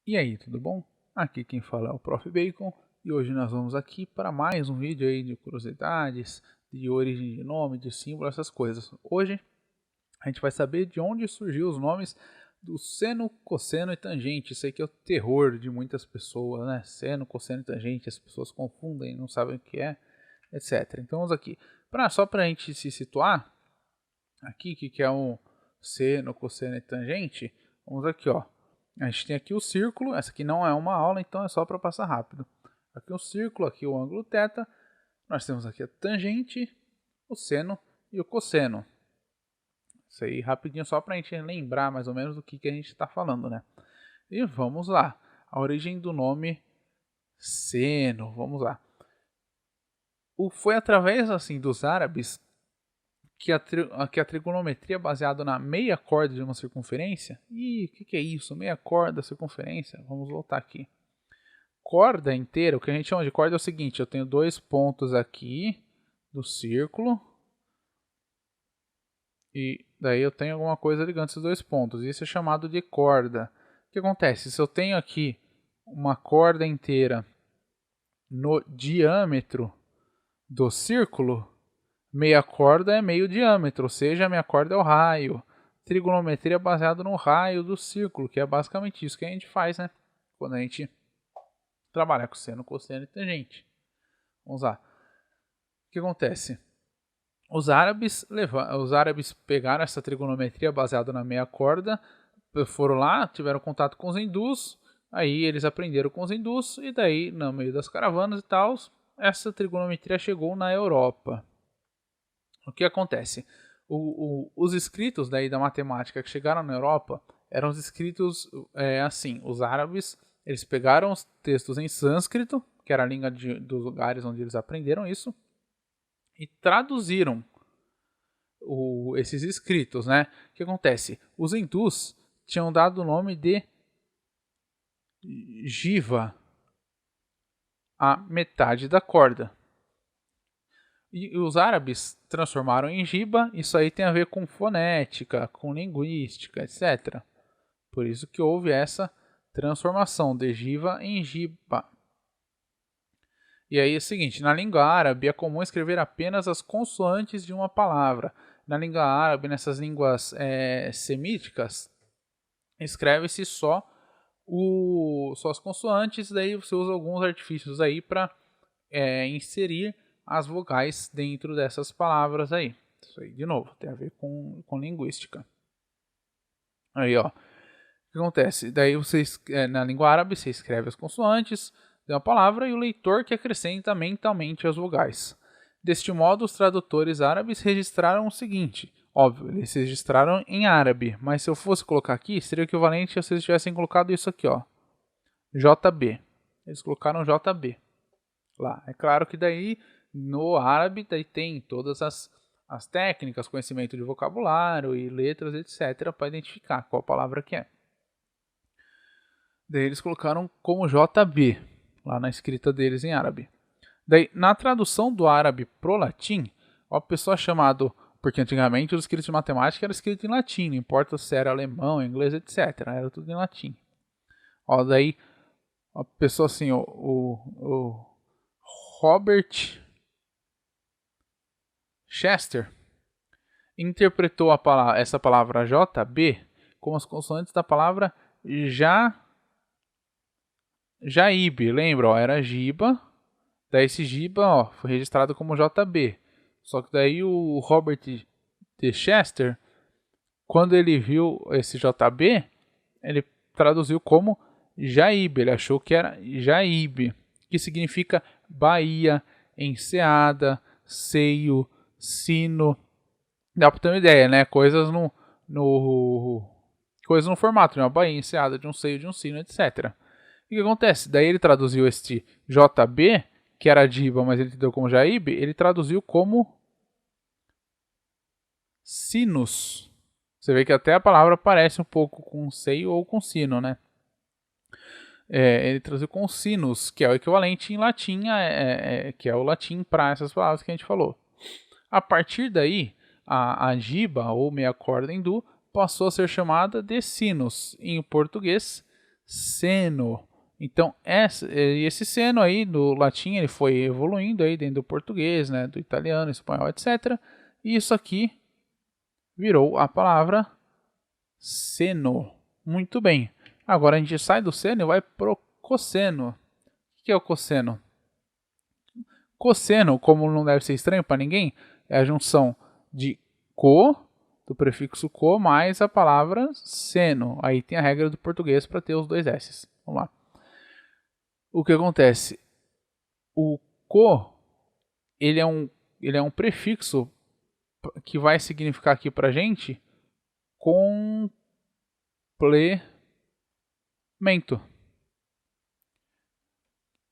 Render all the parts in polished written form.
E aí, tudo bom? Aqui quem fala é o Prof. Bacon e hoje nós vamos aqui para mais um vídeo aí de curiosidades, de origem de nome, de símbolo, essas coisas. Hoje a gente vai saber de onde surgiu os nomes do seno, cosseno e tangente. Isso aí que é o terror de muitas pessoas, né? Seno, cosseno e tangente, as pessoas confundem, não sabem o que é, etc. Então vamos aqui. Só para a gente se situar, aqui que é um seno, cosseno e tangente, vamos aqui, ó. A gente tem aqui o círculo, essa aqui não é uma aula, então é só para passar rápido. Aqui o círculo, aqui o ângulo θ, nós temos aqui a tangente, o seno e o cosseno. Isso aí rapidinho só para a gente lembrar mais ou menos do que a gente está falando, né? E vamos lá, a origem do nome seno, vamos lá. Foi através assim dos árabes que a trigonometria é baseada na meia corda de uma circunferência. E o que é isso? Meia corda, circunferência? Vamos voltar aqui. Corda inteira, o que a gente chama de corda é o seguinte: eu tenho dois pontos aqui do círculo. E daí eu tenho alguma coisa ligando esses dois pontos. Isso é chamado de corda. O que acontece? Se eu tenho aqui uma corda inteira no diâmetro do círculo, meia corda é meio diâmetro, ou seja, a meia corda é o raio. Trigonometria é baseada no raio do círculo, que é basicamente isso que a gente faz, né? Quando a gente trabalha com seno, cosseno e tangente. Vamos lá. O que acontece? Os árabes pegaram essa trigonometria baseada na meia corda, foram lá, tiveram contato com os hindus, aí eles aprenderam com os hindus, e daí, no meio das caravanas e tal, essa trigonometria chegou na Europa. O que acontece? Os escritos daí da matemática que chegaram na Europa eram os escritos assim. Os árabes eles pegaram os textos em sânscrito, que era a língua dos lugares onde eles aprenderam isso, e traduziram esses escritos, né? O que acontece? Os hindus tinham dado o nome de Jiva, a metade da corda. E os árabes transformaram em giba, isso aí tem a ver com fonética, com linguística, etc. Por isso que houve essa transformação de giva em giba. E aí é o seguinte, na língua árabe é comum escrever apenas as consoantes de uma palavra. Na língua árabe, nessas línguas semíticas, escreve-se só as consoantes, daí você usa alguns artifícios aí para inserir as vogais dentro dessas palavras aí. Isso aí, de novo, tem a ver com linguística. Aí, ó. O que acontece? Daí na língua árabe, você escreve as consoantes de uma palavra e o leitor que acrescenta mentalmente as vogais. Deste modo, os tradutores árabes registraram o seguinte. Óbvio, eles registraram em árabe, mas se eu fosse colocar aqui, seria o equivalente se vocês tivessem colocado isso aqui, ó. JB. Eles colocaram JB lá. É claro que daí no árabe daí tem todas as técnicas, conhecimento de vocabulário e letras, etc, para identificar qual palavra que é. Daí eles colocaram como JB lá na escrita deles em árabe. Daí na tradução do árabe pro latim, uma pessoa chamado, porque antigamente os escritos de matemática eram escritos em latim, não importa se era alemão, inglês, etc, era tudo em latim. Ó, daí a pessoa assim, o Robert Chester interpretou essa palavra JB como as consoantes da palavra Jaíbe. Lembra? Ó, era Giba. Daí esse Giba foi registrado como JB. Só que daí o Robert de Chester, quando ele viu esse JB, ele traduziu como Jaíbe. Ele achou que era Jaíbe, que significa baía, enseada, seio, sino. Dá pra ter uma ideia, né? Coisas no formato de uma baía, enseada, de um seio, de um sino, etc. E o que acontece? Daí ele traduziu este JB, que era Diba, mas ele deu como Jaíbe, ele traduziu como sinus. Você vê que até a palavra parece um pouco com seio ou com sino, né? Ele traduziu com sinus, que é o equivalente em latim, que é o latim para essas palavras que a gente falou. A partir daí, a giba, ou meia corda hindu, passou a ser chamada de sinus. Em português, seno. Então, esse seno aí do latim ele foi evoluindo aí dentro do português, né, do italiano, espanhol, etc. E isso aqui virou a palavra seno. Muito bem. Agora a gente sai do seno e vai pro cosseno. O que é o cosseno? Cosseno, como não deve ser estranho para ninguém, é a junção de co, do prefixo co, mais a palavra seno. Aí tem a regra do português para ter os dois s's. Vamos lá. O que acontece? O co, ele é um prefixo que vai significar aqui pra gente complemento.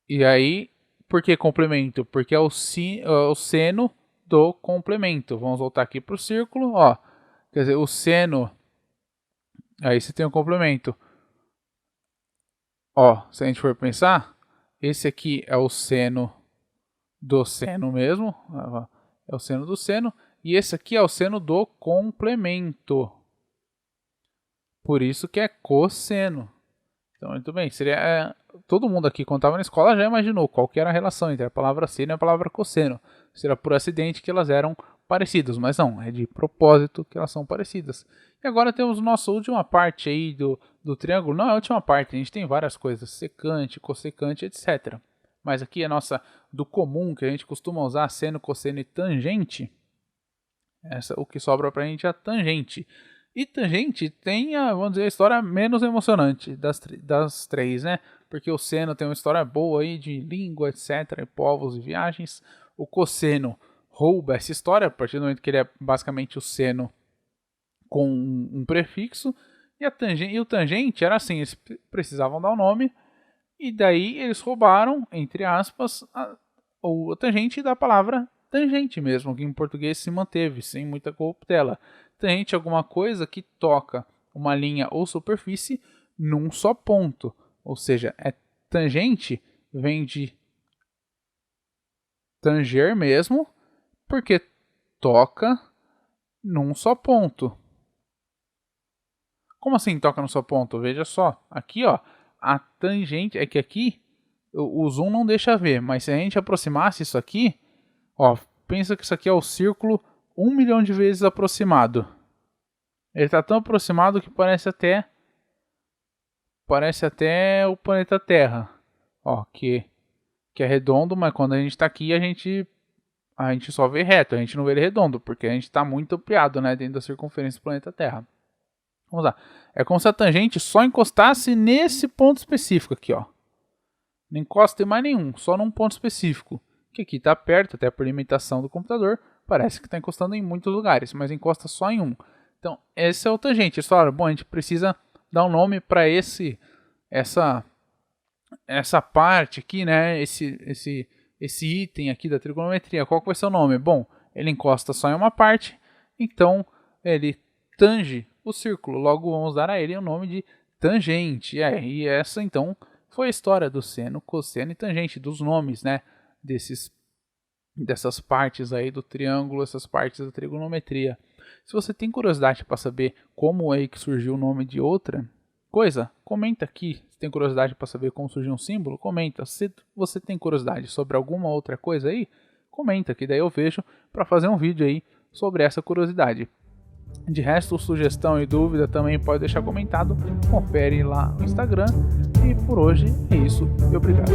E aí, por que complemento? Porque é o seno do complemento. Vamos voltar aqui para o círculo. Ó. Quer dizer, o seno. Aí você tem o complemento. Ó, se a gente for pensar, esse aqui é o seno do seno mesmo. É o seno do seno. E esse aqui é o seno do complemento. Por isso que é cosseno. Então, muito bem. Seria, todo mundo aqui, quando estava na escola, já imaginou qual que era a relação entre a palavra seno e a palavra cosseno. Será por acidente que elas eram parecidas, mas não, é de propósito que elas são parecidas. E agora temos nossa última parte aí do triângulo. Não é a última parte, a gente tem várias coisas, secante, cossecante, etc. Mas aqui a nossa do comum, que a gente costuma usar, seno, cosseno e tangente. O que sobra pra gente é a tangente. E tangente tem, vamos dizer, a história menos emocionante das três, né? Porque o seno tem uma história boa aí de língua, etc, e povos e viagens. O cosseno rouba essa história, a partir do momento que ele é basicamente o seno com um prefixo. E o tangente era assim, eles precisavam dar um nome, e daí eles roubaram, entre aspas, a tangente da palavra tangente mesmo, que em português se manteve, sem muita corruptela. Tangente é alguma coisa que toca uma linha ou superfície num só ponto. Ou seja, tangente vem de tanger mesmo, porque toca num só ponto. Como assim toca num só ponto? Veja só, aqui ó, a tangente, é que aqui o zoom não deixa ver, mas se a gente aproximasse isso aqui, ó, pensa que isso aqui é o círculo 1 milhão de vezes aproximado. Ele está tão aproximado que parece até o planeta Terra. Ó, que é redondo, mas quando a gente está aqui a gente só vê reto, a gente não vê ele redondo, porque a gente está muito ampliado, né, dentro da circunferência do planeta Terra. Vamos lá. É como se a tangente só encostasse nesse ponto específico aqui, ó. Não encosta em mais nenhum, só num ponto específico. Que aqui está perto, até por limitação do computador, parece que está encostando em muitos lugares, mas encosta só em um. Então, esse é o tangente. Eles falaram, bom, a gente precisa dar um nome para essa parte aqui, né? Esse item aqui da trigonometria. Qual que vai ser o nome? Bom, ele encosta só em uma parte, então ele tange o círculo. Logo, vamos dar a ele o nome de tangente. E essa, então, foi a história do seno, cosseno e tangente, dos nomes, né? Dessas partes aí do triângulo, essas partes da trigonometria. Se você tem curiosidade para saber como é que surgiu o nome de outra coisa, comenta aqui. Se tem curiosidade para saber como surgiu um símbolo, comenta. Se você tem curiosidade sobre alguma outra coisa aí, comenta, que daí eu vejo para fazer um vídeo aí sobre essa curiosidade. De resto, sugestão e dúvida também pode deixar comentado. Confere lá no Instagram. E por hoje é isso. E obrigado.